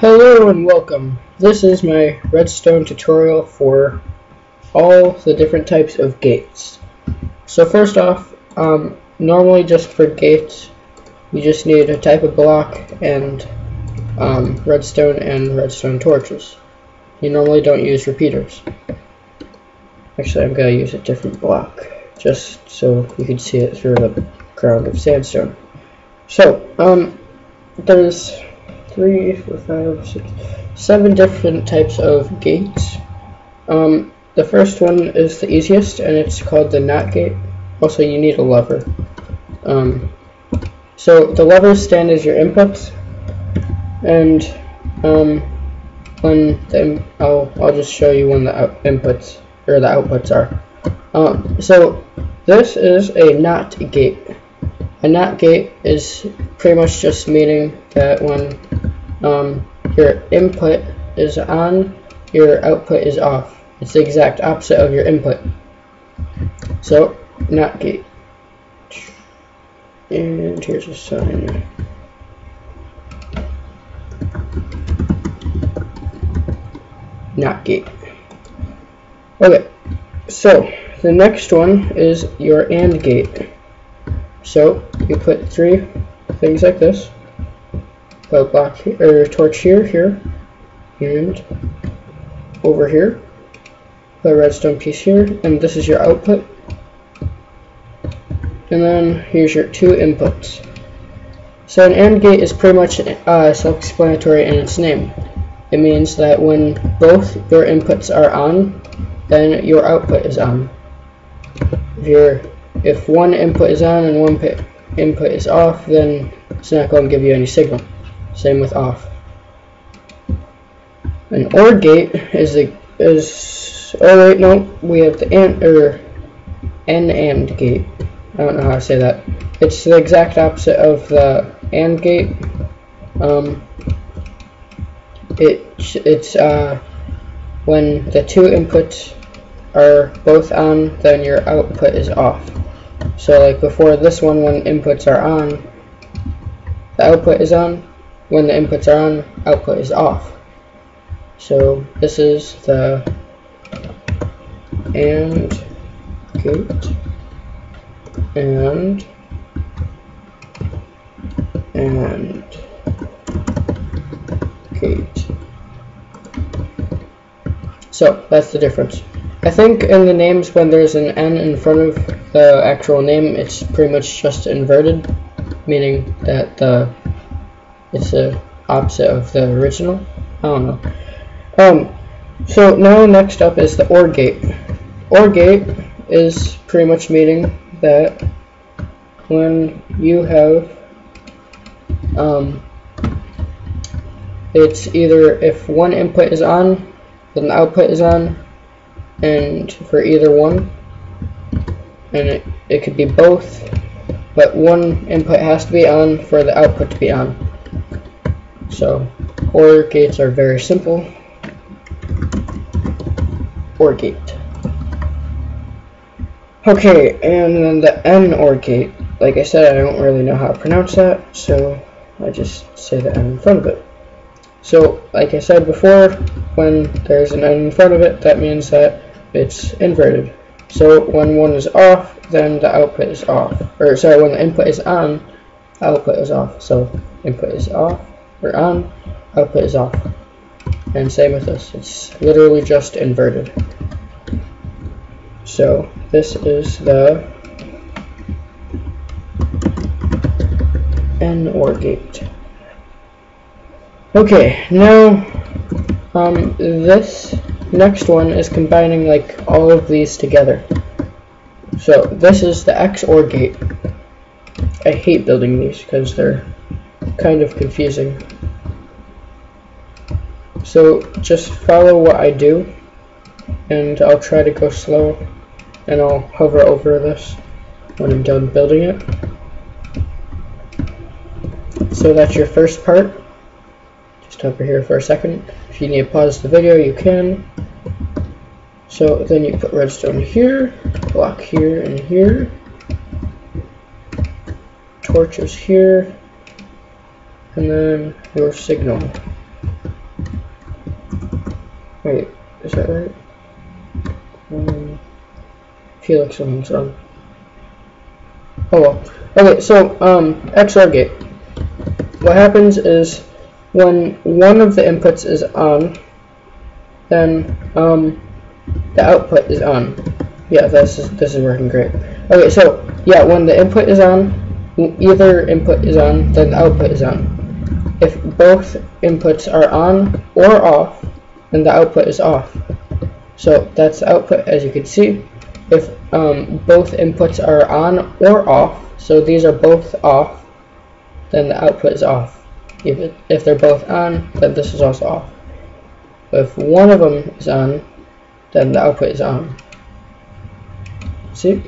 Hello and welcome. This is my Redstone tutorial for all the different types of gates. So first off, normally just for gates, you just need a type of block and redstone and redstone torches. You normally don't use repeaters. Actually, I'm going to use a different block just so you can see it through the ground of sandstone. So, there's 3, 4, 5, 6, 7 different types of gates. The first one is the easiest, and it's called the NOT gate. Also, you need a lever. So the levers stand as your inputs, and I'll just show you when the inputs or the outputs are. So this is a NOT gate. A NOT gate is pretty much just meaning that when your input is on, your output is off. It's the exact opposite of your input. So, NOT gate. And here's a sign. NOT gate. Okay, so the next one is your AND gate. So you put 3 things like this. Put a block here, or a torch here, and over here. Put a redstone piece here, and this is your output. And then here's your 2 inputs. So an AND gate is pretty much self-explanatory in its name. It means that when both your inputs are on, then your output is on. If one input is on and one input is off, then it's not going to give you any signal. Same with off. An OR gate we have the AND gate. I don't know how to say that. It's the exact opposite of the AND gate. It's when the 2 inputs are both on, then your output is off. So like before this one, when inputs are on, the output is on. When the inputs are on, output is off. So this is the AND gate and gate. So that's the difference. I think in the names, when there's an N in front of the actual name, it's pretty much just inverted, meaning that it's the opposite of the original. I don't know. So now next up is the OR gate. OR gate is pretty much meaning that when you have it's either if one input is on, then the output is on, and for either one, and it could be both, but one input has to be on for the output to be on. So OR gates are very simple. OR gate. Okay, and then the NOR gate. Like I said, I don't really know how to pronounce that, so I just say the N in front of it. So, like I said before, when there's an N in front of it, that means that it's inverted. So when one is off, then the output is off. Or sorry, when the input is on, output is off. So input is off, or on, output is off. And same with this, it's literally just inverted. So this is the NOR gate. Okay, now this next one is combining like all of these together. So this is the XOR gate. I hate building these because they're kind of confusing. So just follow what I do, and I'll try to go slow, and I'll hover over this when I'm done building it. So that's your first part. Just hover here for a second. If you need to pause the video, you can. So then you put redstone here, block here and here, torches here, and then your signal. Wait, is that right? I feel like something's wrong. Oh well. Okay, so XOR gate. What happens is when one of the inputs is on, then the output is on. Yeah, this is working great. Okay, so yeah, when the input is on, either input is on, then the output is on. If both inputs are on or off, then the output is off. So that's the output, as you can see. If both inputs are on or off, so these are both off, then the output is off. If they're both on, then this is also off. If one of them is on, then the output is on. See?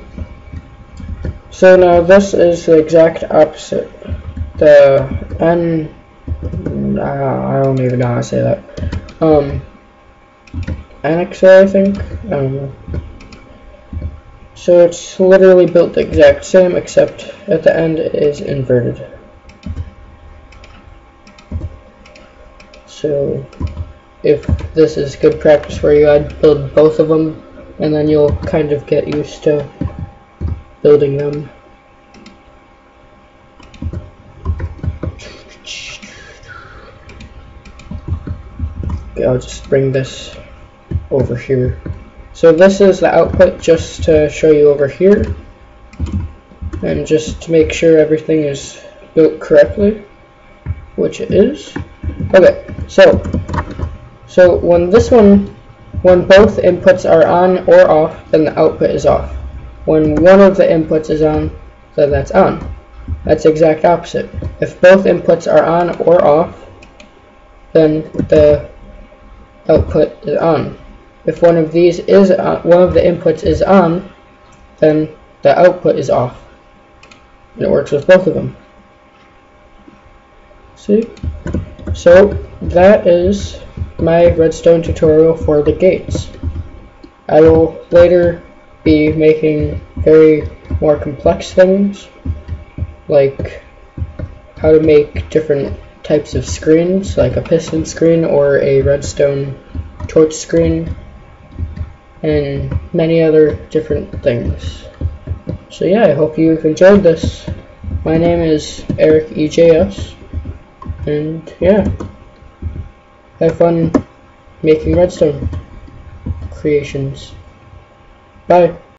So now this is the exact opposite. The I don't even know how to say that. Ericejs, I think? I don't know. So it's literally built the exact same, except at the end it is inverted. So if this is good practice for you, I'd build both of them, and then you'll kind of get used to building them. Okay, I'll just bring this over here. So this is the output, just to show you over here, and just to make sure everything is built correctly, which it is. Okay, so when both inputs are on or off, then the output is off. When one of the inputs is on, then that's on. That's the exact opposite. If both inputs are on or off, then the output is on. If one of these is on, one of the inputs is on, then the output is off. And it works with both of them. See? So that is my redstone tutorial for the gates. I will later be making very more complex things, like how to make different types of screens, like a piston screen or a redstone torch screen, and many other different things. So yeah, I hope you've enjoyed this. My name is Ericejs, and yeah, have fun making redstone creations. Bye.